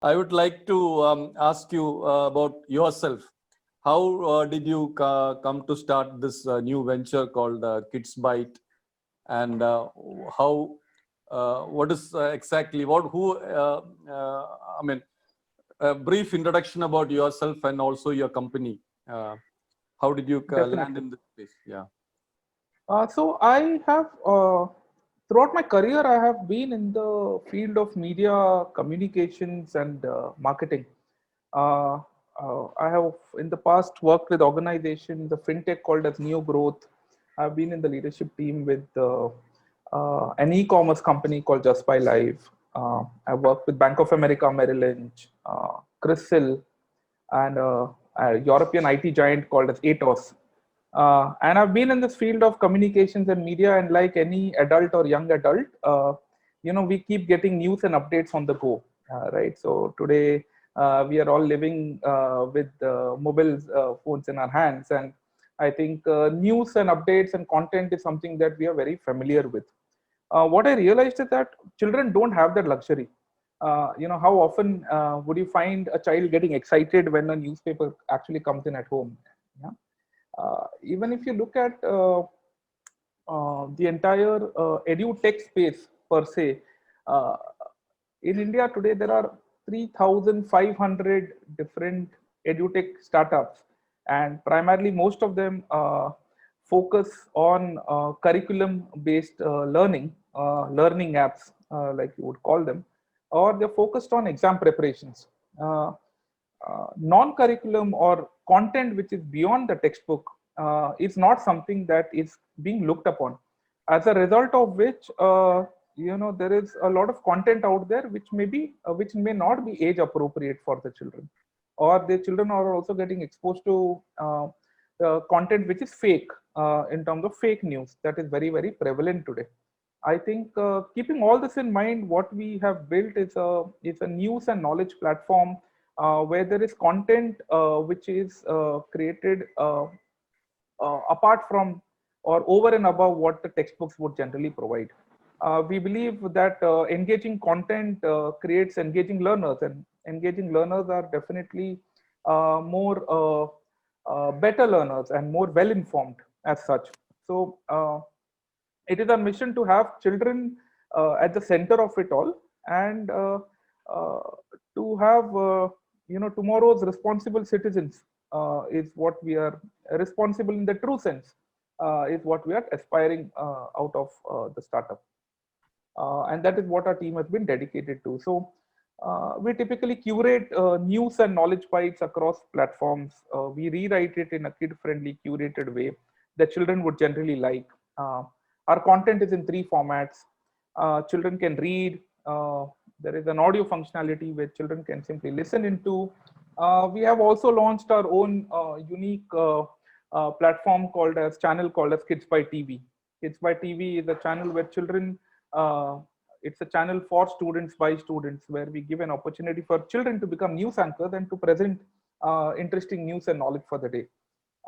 I would like to ask you about yourself. How did you come to start this new venture called Kids Byte, and how? What is exactly what? Who? I mean, a brief introduction about yourself and also your company. How did you land Definitely. in this place? Yeah. So I have, throughout my career, I have been in the field of media communications and marketing. Uh, I have in the past worked with organizations, the fintech called as Neo Growth. I've been in the leadership team with an e-commerce company called Just Buy Live. I worked with Bank of America, Merrill Lynch, Crisil, and a European IT giant called as Atos. And I've been in this field of communications and media, and like any adult or young adult, we keep getting news and updates on the go, right? So today we are all living with mobile phones in our hands, and I think news and updates and content is something that we are very familiar with. What I realized is that children don't have that luxury. How often would you find a child getting excited when a newspaper actually comes in at home? Yeah? Even if you look at the entire edu-tech space per se, uh, in India today there are 3,500 different edu-tech startups, and primarily most of them focus on curriculum-based learning apps, like you would call them, or they're focused on exam preparations. Uh, Non-curriculum or content which is beyond the textbook is not something that is being looked upon. As a result of which, there is a lot of content out there which may not be age appropriate for the children, or the children are also getting exposed to content which is fake, in terms of fake news that is very very prevalent today. I think keeping all this in mind, what we have built is a news and knowledge platform where there is content which is created apart from or over and above what the textbooks would generally provide. We believe that engaging content creates engaging learners, and engaging learners are definitely more better learners and more well informed as such. So it is our mission to have children at the center of it all, and uh, to have tomorrow's responsible citizens is what we are responsible in the true sense, is what we are aspiring out of the startup, and that is what our team has been dedicated to. So we typically curate news and knowledge bites across platforms. We rewrite it in a kid-friendly, curated way that children would generally like. Our content is in three formats. Children can read. There is an audio functionality where children can simply listen into. We have also launched our own unique platform called as channel called as Kids by TV. Kids by TV is a channel where children uh, it's a channel for students by students, where we give an opportunity for children to become news anchors and to present interesting news and knowledge for the day.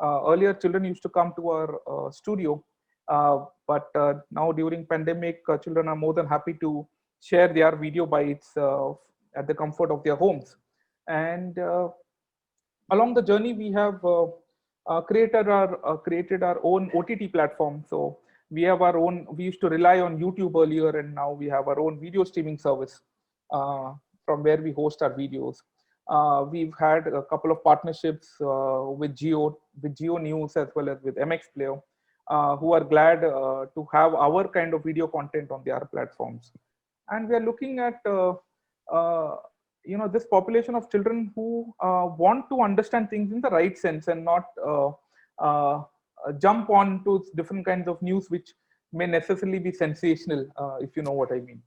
Earlier, children used to come to our studio, but now during pandemic, children are more than happy to share their video bites at the comfort of their homes. And along the journey, we have created our own OTT platform. So we have our own. We used to rely on YouTube earlier, and now we have our own video streaming service from where we host our videos. We've had a couple of partnerships with Geo News as well as with MX Player, who are glad to have our kind of video content on their platforms. And we are looking at uh, this population of children who want to understand things in the right sense and not jump on to different kinds of news which may necessarily be sensational, if you know what I mean.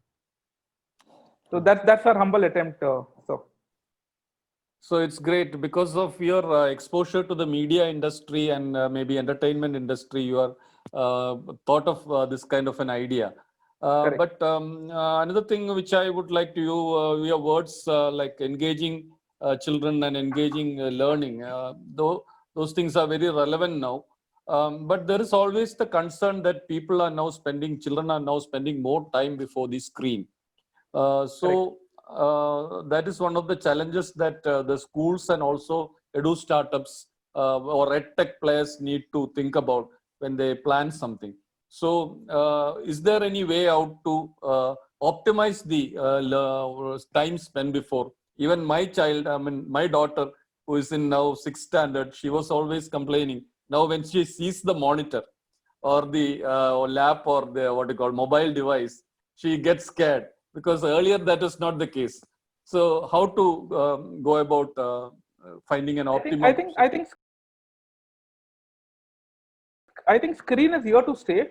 So that's our humble attempt. So it's great because of your exposure to the media industry and maybe entertainment industry. You are thought of this kind of an idea. Correct. But another thing which I would like to you, your words like engaging children and engaging learning, though those things are very relevant now. But there is always the concern that people are now spending, children are now spending more time before the screen. Correct. So that is one of the challenges that the schools and also edu startups or edtech players need to think about when they plan something. So, is there any way out to optimize the time spent before? Even my child, I mean, my daughter, who is in now sixth standard, she was always complaining. Now, when she sees the monitor or the lap or the what you call mobile device, she gets scared because earlier that is not the case. So, how to go about finding an I think optimum? I think screen is here to stay,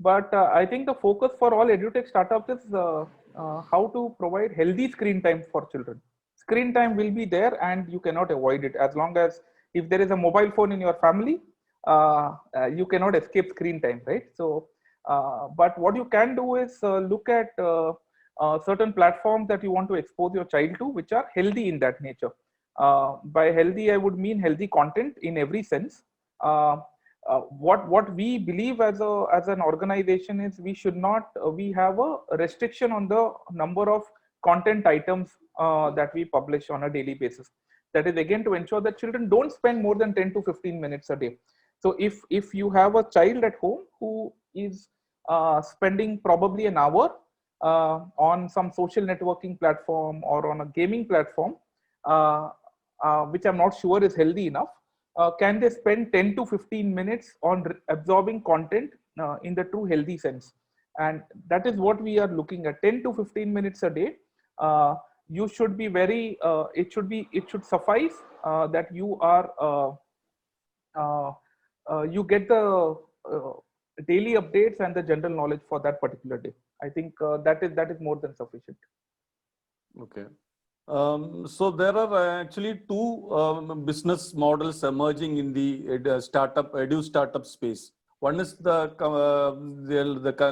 but I think the focus for all edutech startups is how to provide healthy screen time for children. Screen time will be there, and you cannot avoid it as long as if there is a mobile phone in your family, you cannot escape screen time, right? So, but what you can do is look at certain platforms that you want to expose your child to, which are healthy in that nature. By healthy, I would mean healthy content in every sense. What we believe as an organization is we should not we have a restriction on the number of content items that we publish on a daily basis. That is again to ensure that children don't spend more than 10 to 15 minutes a day. So if you have a child at home who is spending probably an hour on some social networking platform or on a gaming platform, which I'm not sure is healthy enough, can they spend 10 to 15 minutes on absorbing content in the true healthy sense? And that is what we are looking at. 10 to 15 minutes a day. You should be very, it should suffice that you are, you get the daily updates and the general knowledge for that particular day. I think that is more than sufficient. Okay. So there are actually two business models emerging in the edu startup space. One is the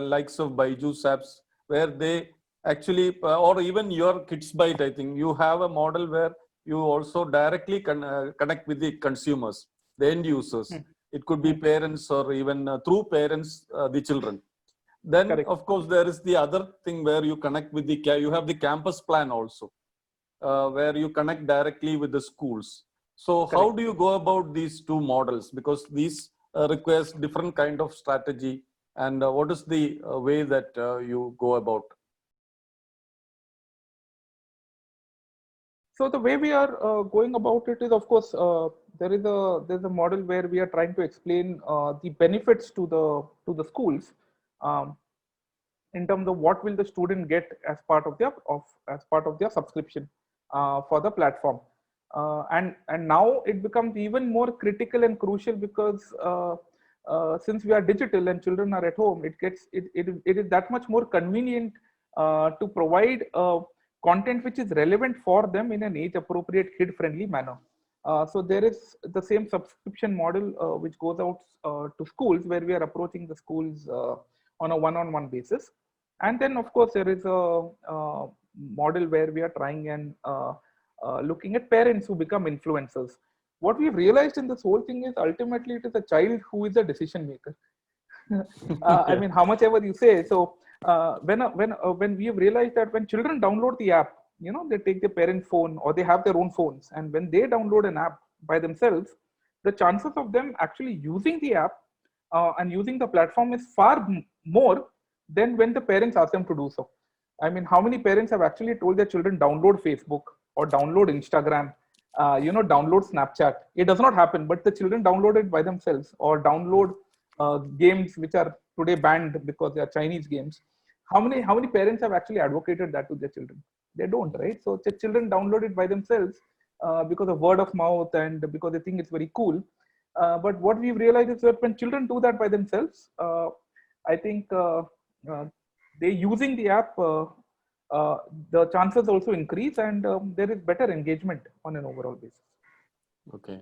likes of Byju's apps, where they actually, or even your Kids Byte, I think you have a model where you also directly connect with the consumers, the end users. It could be parents or even through parents, the children. Then, Correct. of course, there is the other thing where you connect with you have the campus plan also. Where you connect directly with the schools. So Correct. how do you go about these two models? Because these requires different kind of strategy. And what is the way that you go about? So the way we are going about it is, of course, there's a model where we are trying to explain the benefits to the schools um, in terms of what will the student get as part of their subscription for the platform. And now it becomes even more critical and crucial because since we are digital and children are at home, it is that much more convenient to provide content which is relevant for them in an age appropriate, kid friendly manner. So there is the same subscription model which goes out to schools, where we are approaching the schools on a one-on-one basis. And then of course there is a model where we are trying and looking at parents who become influencers. What we've realized in this whole thing is ultimately it is a child who is a decision maker. I mean, how much ever you say. So when we have realized that when children download the app, you know, they take their parent phone or they have their own phones, and when they download an app by themselves, the chances of them actually using the app and using the platform is far more than when the parents ask them to do so. I mean, how many parents have actually told their children download Facebook or download Instagram, download Snapchat? It does not happen, but the children download it by themselves, or download games which are today banned because they are Chinese games. How many parents have actually advocated that to their children? They don't, right? So the children download it by themselves because of word of mouth and because they think it's very cool. But what we've realized is that when children do that by themselves, I think they using the app, the chances also increase, and there is better engagement on an overall basis. Okay.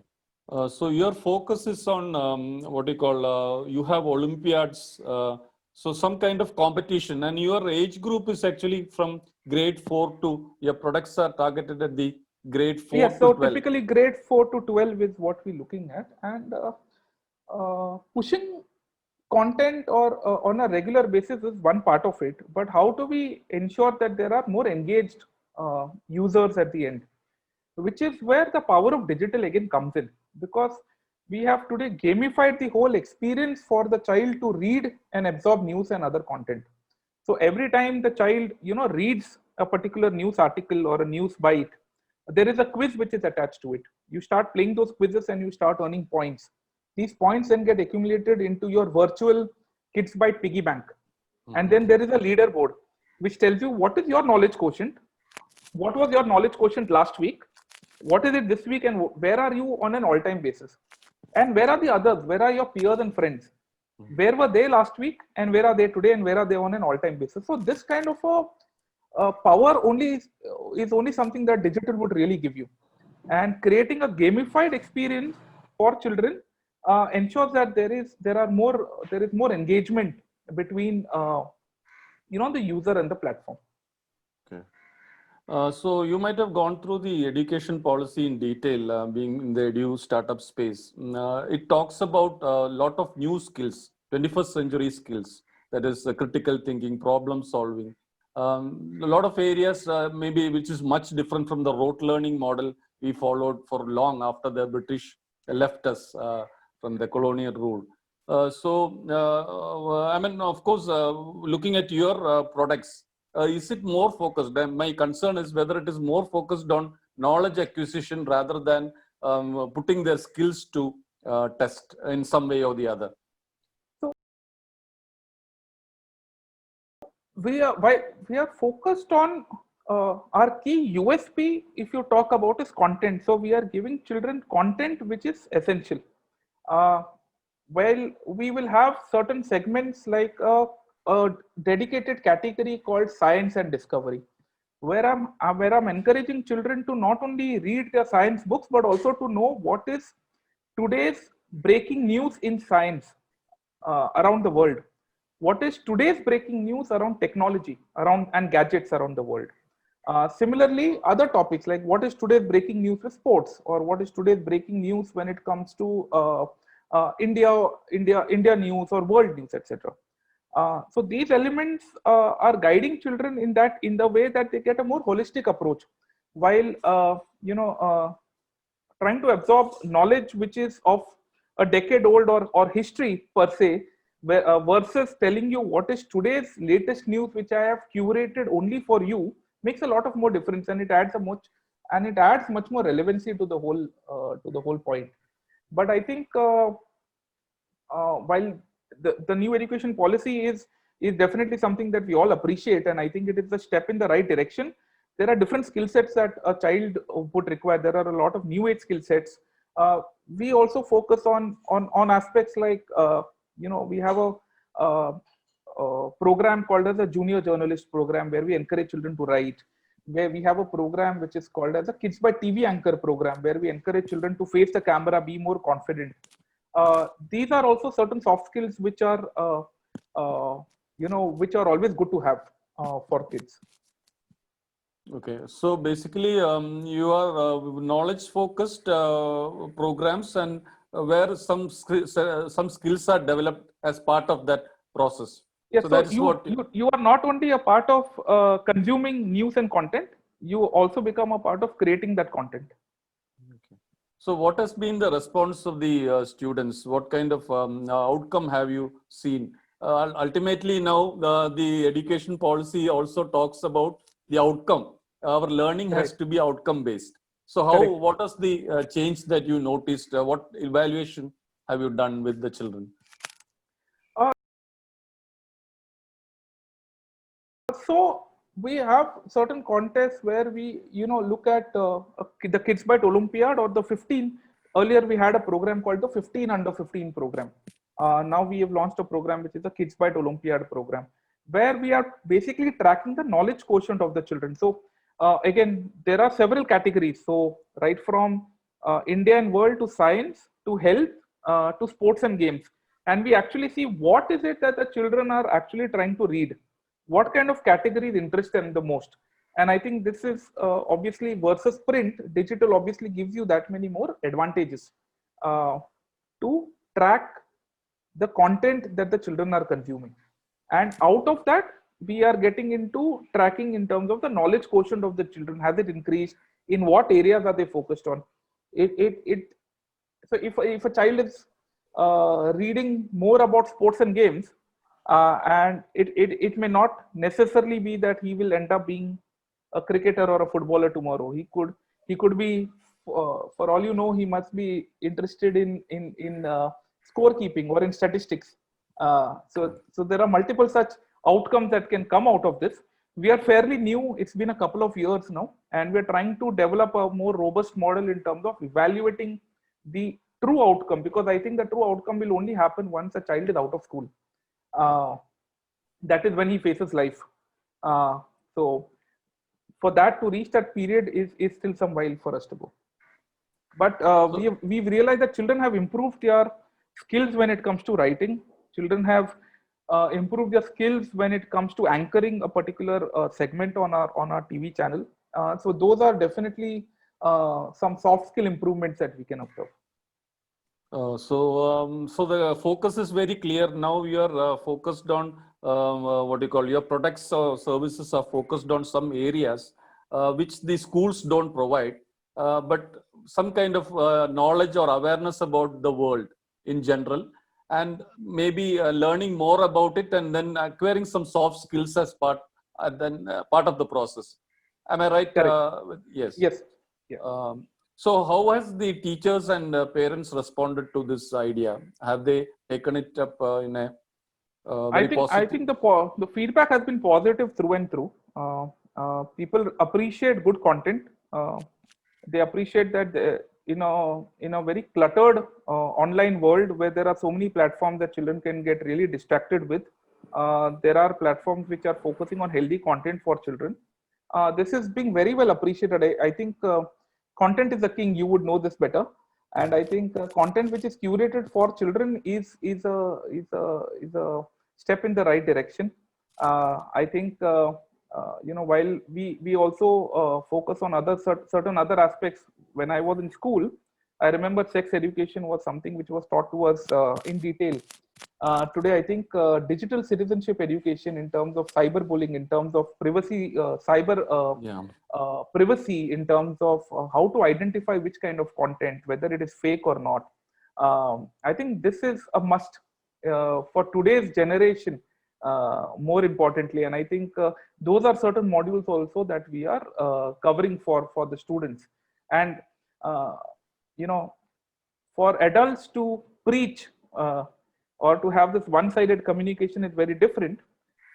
So your focus is on what do you call, you have Olympiads, so some kind of competition, and your age group is actually from grade 4 to, your products are targeted at the grade 4 Yes, to so 12. typically grade 4 to 12 is what we're looking at, and pushing content or on a regular basis is one part of it, but how do we ensure that there are more engaged users at the end, which is where the power of digital again comes in, because we have today gamified the whole experience for the child to read and absorb news and other content. So every time the child, reads a particular news article or a news bite, there is a quiz which is attached to it. You start playing those quizzes and you start earning points. These points then get accumulated into your virtual Kids Byte piggy bank. And then there is a leaderboard which tells you what is your knowledge quotient, what was your knowledge quotient last week, what is it this week, and where are you on an all-time basis, and where are the others, where are your peers and friends, where were they last week and where are they today, and where are they on an all-time basis. So this kind of a power is only something that digital would really give you, and creating a gamified experience for children ensures that there is more engagement between the user and the platform. Okay. So you might have gone through the education policy in detail, being in the edu startup space. It talks about a lot of new skills, 21st century skills, that is critical thinking, problem solving. A lot of areas maybe which is much different from the rote learning model we followed for long after the British left us from the colonial rule. I mean, of course, looking at your products, is it more focused? And my concern is whether it is more focused on knowledge acquisition rather than putting their skills to test in some way or the other. So we are focused on our key USP, if you talk about, is content. So we are giving children content which is essential. Well, we will have certain segments like a dedicated category called science and discovery, where I'm encouraging children to not only read their science books but also to know what is today's breaking news in science around the world. What is today's breaking news around technology, and gadgets around the world. Similarly, other topics like what is today's breaking news with sports, or what is today's breaking news when it comes to India news or world news, etc. So these elements are guiding children in the way that they get a more holistic approach, while trying to absorb knowledge which is of a decade old or history per se, versus telling you what is today's latest news which I have curated only for you, makes a lot of more difference, and it adds much more relevancy to the whole point. But I think while the new education policy is definitely something that we all appreciate, and I think it is a step in the right direction, there are different skill sets that a child would require. There are a lot of new age skill sets. We also focus on aspects like we have a program called as a junior journalist program, where we encourage children to write, where we have a program which is called as a Kids Byte TV anchor program, where we encourage children to face the camera, be more confident. These are also certain soft skills which are always good to have for kids. Okay, so basically you are knowledge focused programs, and where some skills are developed as part of that process. Yes, so that is you are not only a part of consuming news and content, you also become a part of creating that content. Okay. So what has been the response of the students? What kind of outcome have you seen? Ultimately now the education policy also talks about the outcome. Our learning has to be outcome based. So what is the change that you noticed? What evaluation have you done with the children? So we have certain contests where we look at the Kids Byte Olympiad or the 15. Earlier we had a program called the 15 under 15 program. Now we have launched a program which is the Kids Byte Olympiad program, where we are basically tracking the knowledge quotient of the children. So again, there are several categories. So right from India and world to science to health to sports and games. And we actually see what is it that the children are actually trying to read. What kind of categories interest them the most. And I think this is obviously versus print, digital obviously gives you that many more advantages to track the content that the children are consuming. And out of that, we are getting into tracking in terms of the knowledge quotient of the children. Has it increased? In what areas are they focused on? It so if a child is reading more about sports and games, and it may not necessarily be that he will end up being a cricketer or a footballer tomorrow. He could be, for all you know, he must be interested in scorekeeping or in statistics. So there are multiple such outcomes that can come out of this. We are fairly new. It's been a couple of years now, and we're trying to develop a more robust model in terms of evaluating the true outcome, because I think the true outcome will only happen once a child is out of school. Uh, that is when he faces life. So for that to reach that period is still some while for us to go. But we've realized that children have improved their skills when it comes to writing. Children have improved their skills when it comes to anchoring a particular segment on our TV channel. So those are definitely some soft skill improvements that we can observe. So the focus is very clear. Now you are focused on what you call your products or services are focused on some areas which the schools don't provide, but some kind of knowledge or awareness about the world in general, and maybe learning more about it, and then acquiring some soft skills as part of the process. Am I right? Yes. Yes. Yeah. So how has the teachers and parents responded to this idea? Have they taken it up in a very positive? I think the feedback has been positive through and through. People appreciate good content. They appreciate that in a very cluttered online world where there are so many platforms that children can get really distracted with. There are platforms which are focusing on healthy content for children. This is being very well appreciated. I think content is the king. You would know this better. And I think content which is curated for children is a step in the right direction. I think while we also focus on certain other aspects. When I was in school, I remember sex education was something which was taught to us in detail. Today, I think digital citizenship education in terms of cyberbullying, in terms of privacy, privacy, in terms of how to identify which kind of content, whether it is fake or not. I think this is a must for today's generation, more importantly. And I think those are certain modules also that we are covering for the students. And, for adults to preach or to have this one-sided communication is very different,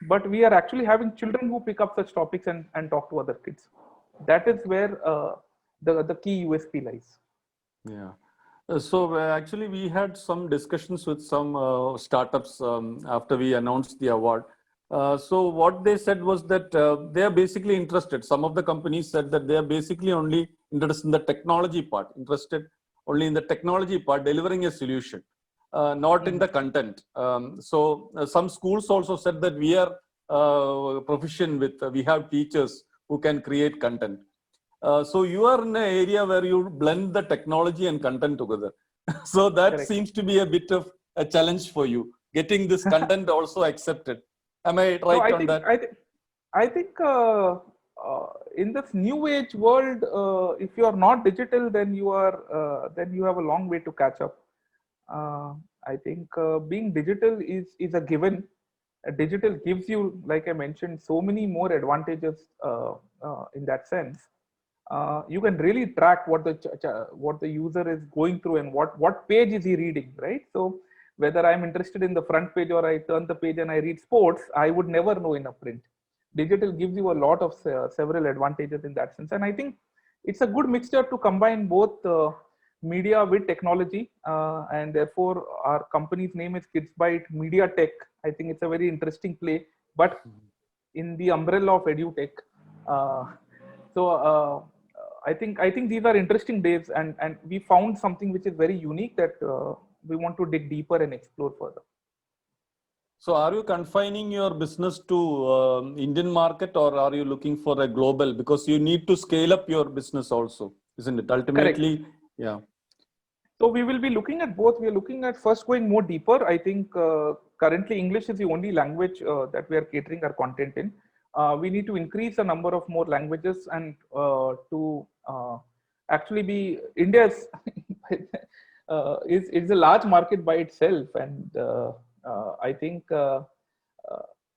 but we are actually having children who pick up such topics and talk to other kids. That is where the key USP lies. Yeah. So actually we had some discussions with some startups after we announced the award. So what they said was that they are basically interested. Some of the companies said that they are basically only interested in the technology part, delivering a solution. Not in the content. So some schools also said that we are proficient with, we have teachers who can create content. So you are in an area where you blend the technology and content together. So that Correct. Seems to be a bit of a challenge for you, getting this content also accepted. Am I right on that? I think in this new age world, if you are not digital, then you have a long way to catch up. I think being digital is a given. Digital gives you, like I mentioned, so many more advantages in that sense. You can really track what the user is going through and what page is he reading, right? So whether I'm interested in the front page or I turn the page and I read sports, I would never know in a print. Digital gives you a lot of several advantages in that sense. And I think it's a good mixture to combine both media with technology, and therefore our company's name is KidsByte Media Tech. I think it's a very interesting play, but in the umbrella of EduTech. I think these are interesting days, and we found something which is very unique that we want to dig deeper and explore further. So are you confining your business to Indian market, or are you looking for a global? Because you need to scale up your business also, isn't it? Ultimately, correct. Yeah. So we will be looking at both. We are looking at first going more deeper. I think currently English is the only language that we are catering our content in. We need to increase the number of more languages and to actually be India's is a large market by itself, and I think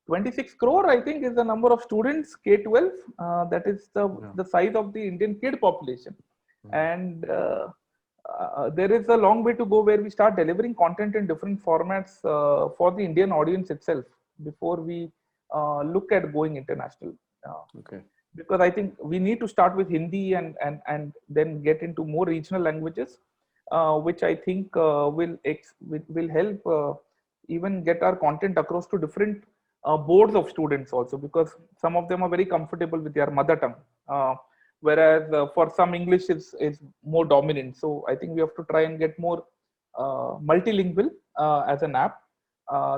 26 crore I think is the number of students K-12. That is the size of the Indian kid population, and there is a long way to go where we start delivering content in different formats for the Indian audience itself before we look at going international. Okay. Because I think we need to start with Hindi and then get into more regional languages, which I think will help even get our content across to different boards of students also, because some of them are very comfortable with their mother tongue, whereas for some English is more dominant. So I think we have to try and get more multilingual as an app,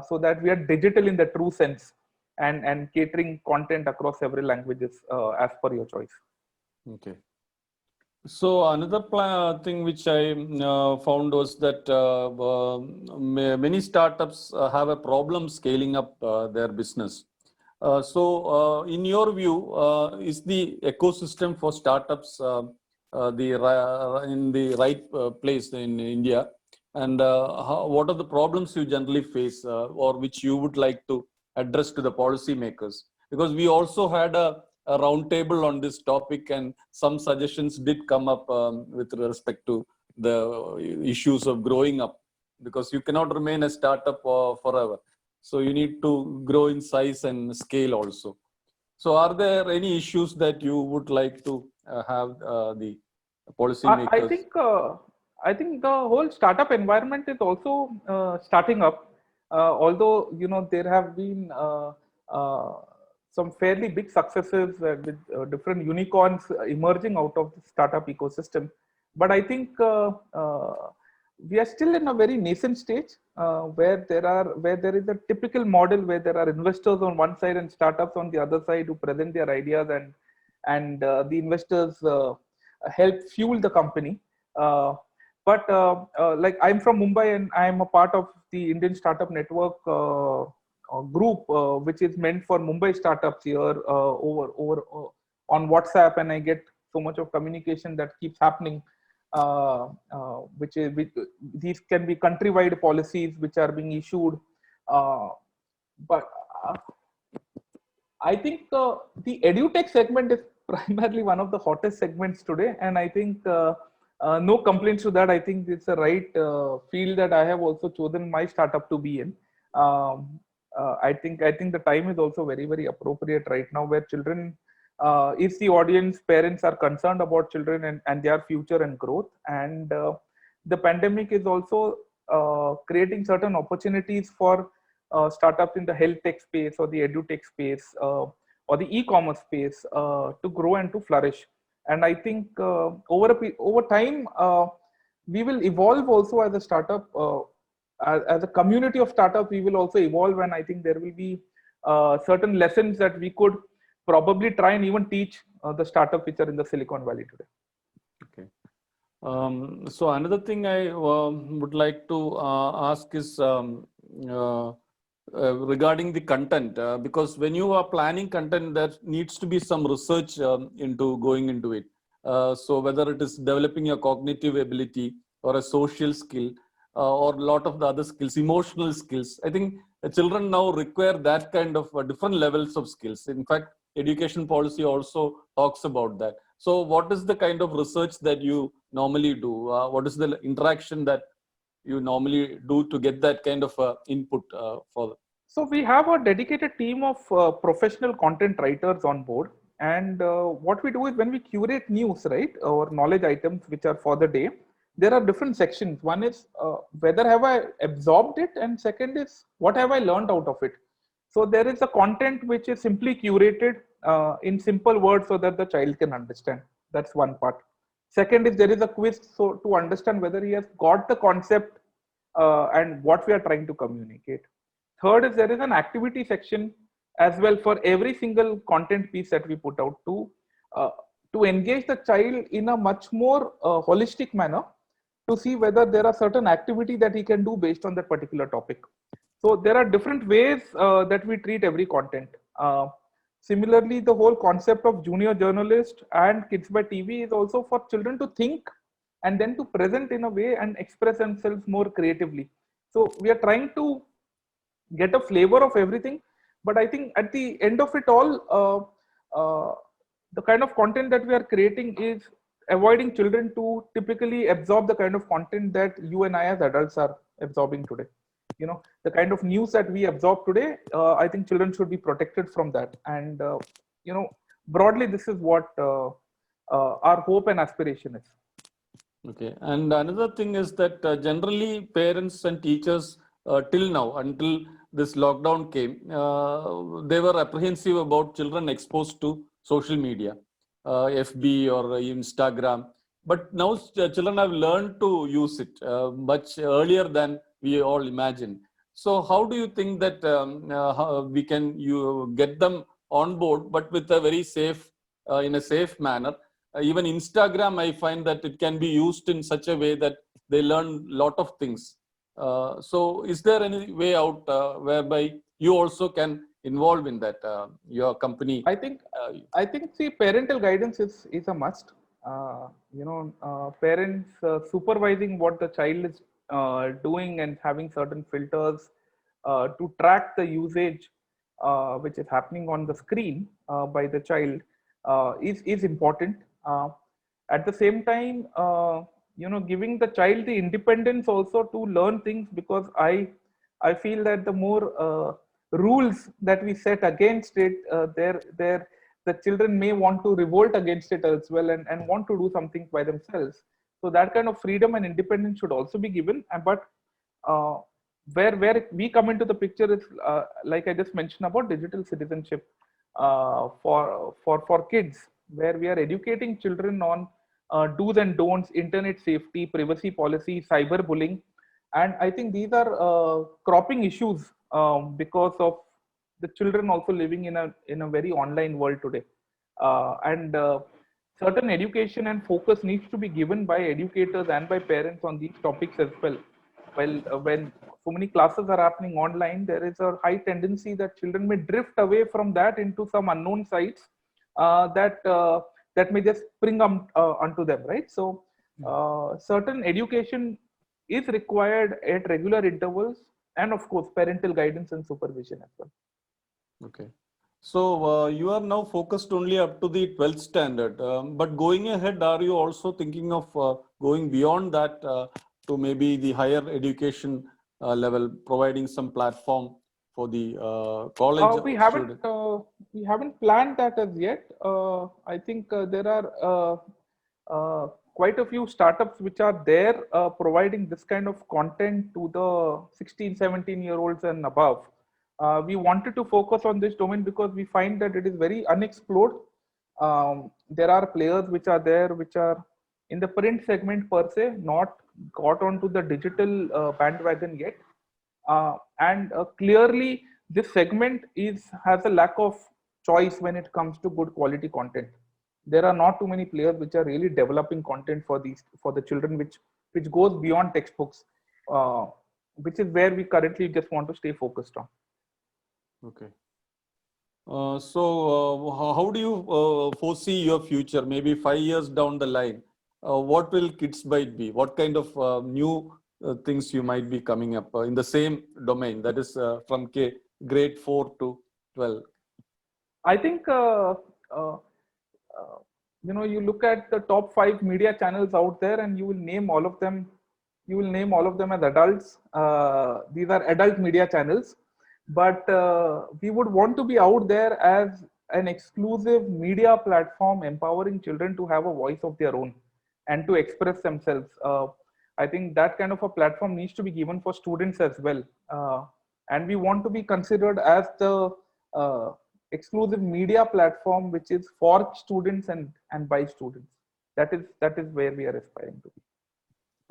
so that we are digital in the true sense, and catering content across several languages as per your choice. Okay. So another thing which I found was that many startups have a problem scaling up their business. So in your view, is the ecosystem for startups in the right place in India? And what are the problems you generally face or which you would like to address to the policymakers? Because we also had a roundtable on this topic, and some suggestions did come up with respect to the issues of growing up, because you cannot remain a startup forever. So you need to grow in size and scale also. So are there any issues that you would like to have the policymakers? I think the whole startup environment is also starting up. Although there have been some fairly big successes with different unicorns emerging out of the startup ecosystem, but I think we are still in a very nascent stage where there is a typical model where there are investors on one side and startups on the other side who present their ideas, and the investors help fuel the company. But like I'm from Mumbai, and I'm a part of the Indian Startup Network group, which is meant for Mumbai startups here over on WhatsApp, and I get so much of communication that keeps happening. These can be countrywide policies which are being issued, but I think the edutech segment is primarily one of the hottest segments today, and I think no complaints to that. I think it's the right field that I have also chosen my startup to be in. I think the time is also very, very appropriate right now, where children, if the audience, parents are concerned about children and their future and growth, and the pandemic is also creating certain opportunities for startups in the health tech space or the edutech space or the e-commerce space to grow and to flourish. And I think over time we will evolve also as a startup. As a community of startups, we will also evolve, and I think there will be certain lessons that we could probably try and even teach the startups which are in the Silicon Valley today. Okay. So another thing I would like to ask is regarding the content, because when you are planning content, there needs to be some research into going into it. So whether it is developing your cognitive ability or a social skill, or a lot of the other skills, emotional skills. I think children now require that kind of different levels of skills. In fact, education policy also talks about that. So what is the kind of research that you normally do? What is the interaction that you normally do to get that kind of input for? So we have a dedicated team of professional content writers on board. And what we do is, when we curate news, right, or knowledge items which are for the day, there are different sections. One is whether have I absorbed it, and second is what have I learned out of it. So there is a content which is simply curated in simple words so that the child can understand. That's one part. Second is there is a quiz, so to understand whether he has got the concept and what we are trying to communicate. Third is there is an activity section as well for every single content piece that we put out to engage the child in a much more holistic manner, to see whether there are certain activity that he can do based on that particular topic. So there are different ways that we treat every content. Similarly, the whole concept of junior journalist and Kids by TV is also for children to think and then to present in a way and express themselves more creatively. So we are trying to get a flavor of everything. But I think at the end of it all, the kind of content that we are creating is avoiding children to typically absorb the kind of content that you and I as adults are absorbing today. The kind of news that we absorb today, I think children should be protected from that. And broadly, this is what our hope and aspiration is. Okay. And another thing is that generally parents and teachers till now, until this lockdown came, they were apprehensive about children exposed to social media, FB or Instagram. But now children have learned to use it much earlier than we all imagined. So how do you think that we can get them on board, but with a very safe, in a safe manner? Even Instagram, I find that it can be used in such a way that they learn a lot of things. So is there any way out whereby you also can involve in that, your company? I think see, parental guidance is a must. Parents supervising what the child is doing and having certain filters to track the usage which is happening on the screen by the child is important. At the same time, giving the child the independence also to learn things, because I feel that the more rules that we set against it, the children may want to revolt against it as well, and want to do something by themselves. So that kind of freedom and independence should also be given. But where we come into the picture is like I just mentioned about digital citizenship for kids, where we are educating children on do's and don'ts, internet safety, privacy policy, cyberbullying. And I think these are cropping issues because of the children also living in a very online world today. And certain education and focus needs to be given by educators and by parents on these topics as well. Well, when so many classes are happening online, there is a high tendency that children may drift away from that into some unknown sites that may just spring onto them, right? So certain education is required at regular intervals, and of course parental guidance and supervision as well. Okay. So you are now focused only up to the 12th standard, but going ahead, are you also thinking of going beyond that to maybe the higher education level, providing some platform for the college students? We haven't planned that as yet. I think there are quite a few startups which are there providing this kind of content to the 16, 17-year-olds and above. We wanted to focus on this domain because we find that it is very unexplored. There are players which are there, which are in the print segment per se, not got onto the digital bandwagon yet. And clearly, this segment has a lack of choice when it comes to good quality content. There are not too many players which are really developing content for the children, which goes beyond textbooks, which is where we currently just want to stay focused on. Okay. So how do you foresee your future, maybe 5 years down the line? What will Kids Byte be? What kind of new things you might be coming up in the same domain, that is from grade 4 to 12? I think, you look at the top 5 media channels out there and you will name all of them. You will name all of them as adults. These are adult media channels. But we would want to be out there as an exclusive media platform, empowering children to have a voice of their own and to express themselves. I think that kind of a platform needs to be given for students as well. And we want to be considered as the exclusive media platform which is for students and by students. That is where we are aspiring to be.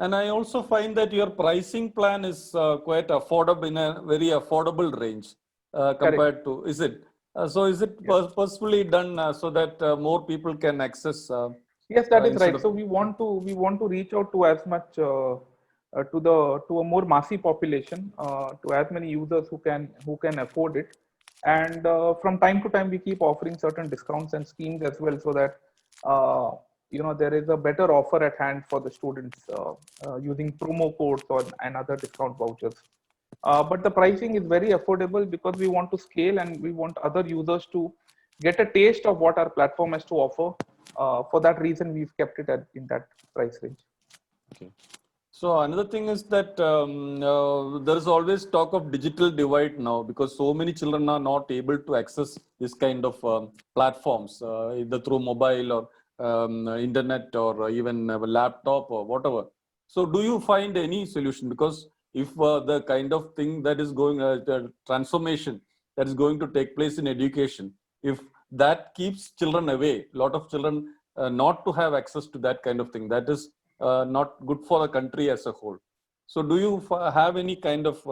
And I also find that your pricing plan is quite affordable, in a very affordable range compared to, is it? So is it purposefully done so that more people can access? Yes, that is right. So we want to reach out to as much to a more massy population, to as many users who can afford it. And from time to time, we keep offering certain discounts and schemes as well, so that there is a better offer at hand for the students using promo codes and other discount vouchers. But the pricing is very affordable because we want to scale and we want other users to get a taste of what our platform has to offer. For that reason, we've kept it in that price range. Okay. So another thing is that there is always talk of digital divide now, because so many children are not able to access this kind of platforms, either through mobile or internet or even a laptop or whatever. So do you find any solution? Because if the kind of thing that is going, the transformation that is going to take place in education, if that keeps children away, a lot of children not to have access to that kind of thing, that is not good for the country as a whole. So do you have any kind of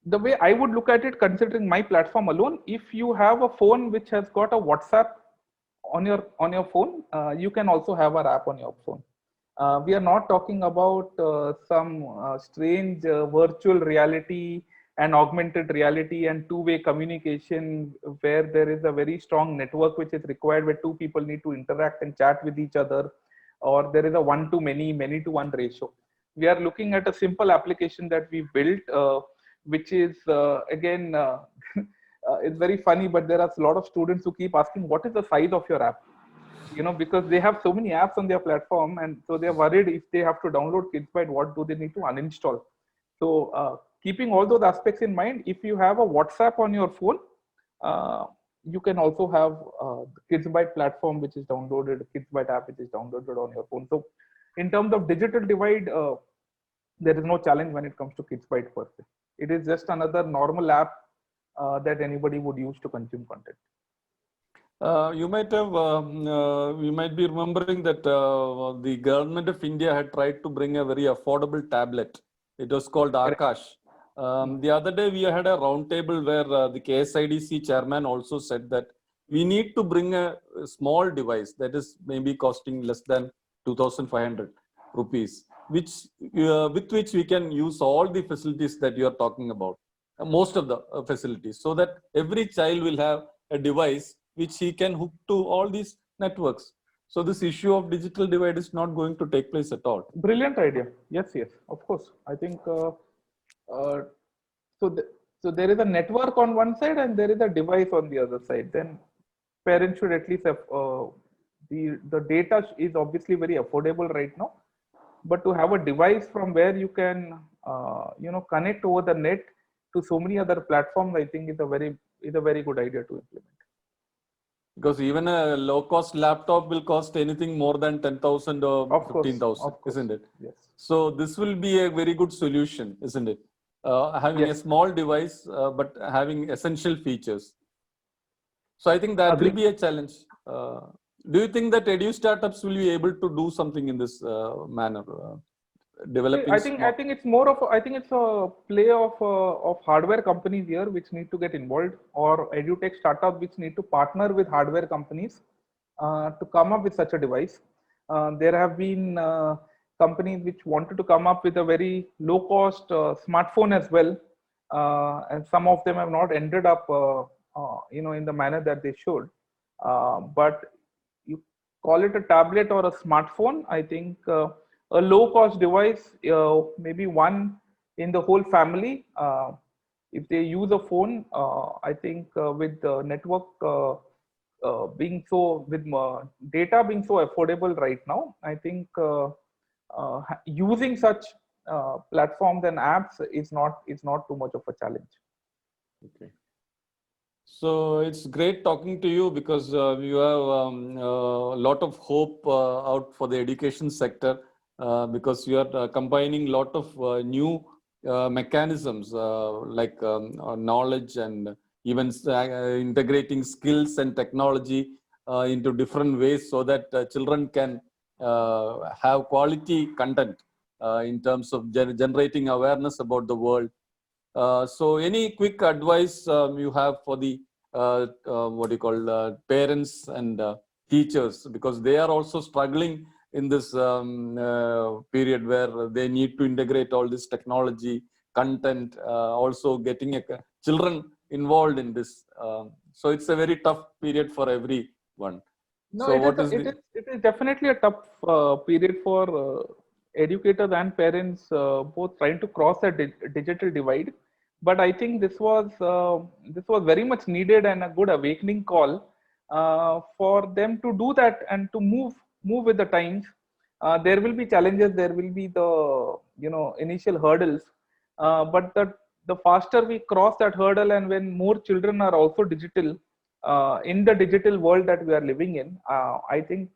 the way I would look at it, considering my platform alone, if you have a phone which has got a WhatsApp on your phone, you can also have our app on your phone. We are not talking about some strange virtual reality and augmented reality and two-way communication where there is a very strong network which is required, where two people need to interact and chat with each other, or there is a one-to-many, many-to-one ratio. We are looking at a simple application that we built, which is again, it's very funny, but there are a lot of students who keep asking, what is the size of your app? Because they have so many apps on their platform, and so they're worried if they have to download KidsByte, what do they need to uninstall? So keeping all those aspects in mind, if you have a WhatsApp on your phone, you can also have the KidsByte platform, which is downloaded, KidsByte app, which is downloaded on your phone. So in terms of digital divide, there is no challenge when it comes to KidsByte per se. It is just another normal app that anybody would use to consume content. You might be remembering that the government of India had tried to bring a very affordable tablet. It was called Akash. The other day we had a roundtable where the KSIDC chairman also said that we need to bring a small device that is maybe costing less than 2,500 rupees, which with which we can use all the facilities that you are talking about, most of the facilities, so that every child will have a device which he can hook to all these networks. So this issue of digital divide is not going to take place at all. Brilliant idea. Yes, of course. I think so there is a network on one side and there is a device on the other side. Then parents should at least have the data is obviously very affordable right now, but to have a device from where you can connect over the net to so many other platforms, I think is a very good idea to implement. Because even a low-cost laptop will cost anything more than 10,000 or 15,000, isn't it? Yes. So this will be a very good solution, isn't it? Having a small device, but having essential features. So I think that will be a challenge. Do you think that edu startups will be able to do something in this manner? Developing. I think it's more of it's a play of hardware companies here which need to get involved, or edutech startups which need to partner with hardware companies to come up with such a device. There have been companies which wanted to come up with a very low cost smartphone as well, and some of them have not ended up in the manner that they should. But you call it a tablet or a smartphone, I think. A low-cost device, maybe one in the whole family. If they use a phone, I think with the network being so, with data being so affordable right now, I think using such platforms and apps is not too much of a challenge. Okay. So it's great talking to you, because you have a lot of hope out for the education sector. Because you are combining a lot of new mechanisms like knowledge and even integrating skills and technology into different ways, so that children can have quality content in terms of generating awareness about the world. So any quick advice you have for the what do you call parents and teachers, because they are also struggling in this period where they need to integrate all this technology content, also getting children involved in this. So it's a very tough period for everyone. No, So what is the... it is definitely a tough period for educators and parents, both trying to cross a digital divide. But I think this was very much needed and a good awakening call for them to do that and to move with the times. There will be challenges, there will be the initial hurdles, but the faster we cross that hurdle, and when more children are also digital, in the digital world that we are living in, I think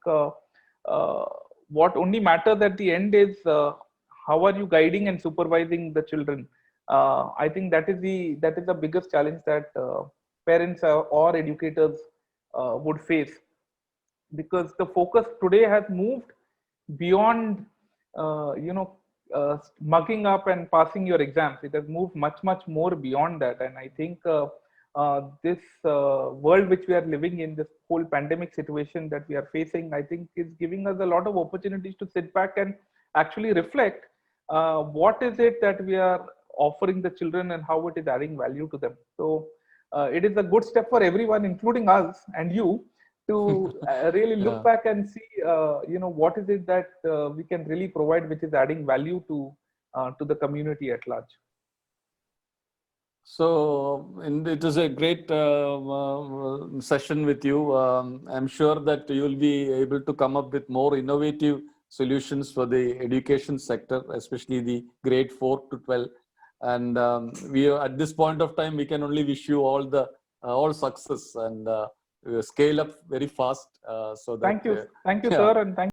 what only matters at the end is how are you guiding and supervising the children. I think that is the biggest challenge that parents or educators would face, because the focus today has moved beyond mugging up and passing your exams. It has moved much more beyond that, and I think this world which we are living in, this whole pandemic situation that we are facing, I think is giving us a lot of opportunities to sit back and actually reflect what is it that we are offering the children and how it is adding value to them. So it is a good step for everyone, including us and you, to really look back and see what is it that we can really provide which is adding value to the community at large. So it is a great session with you. I'm sure that you will be able to come up with more innovative solutions for the education sector, especially the grade 4 to 12. And we at this point of time, we can only wish you all success and scale up very fast. So that, thank you, sir, and thank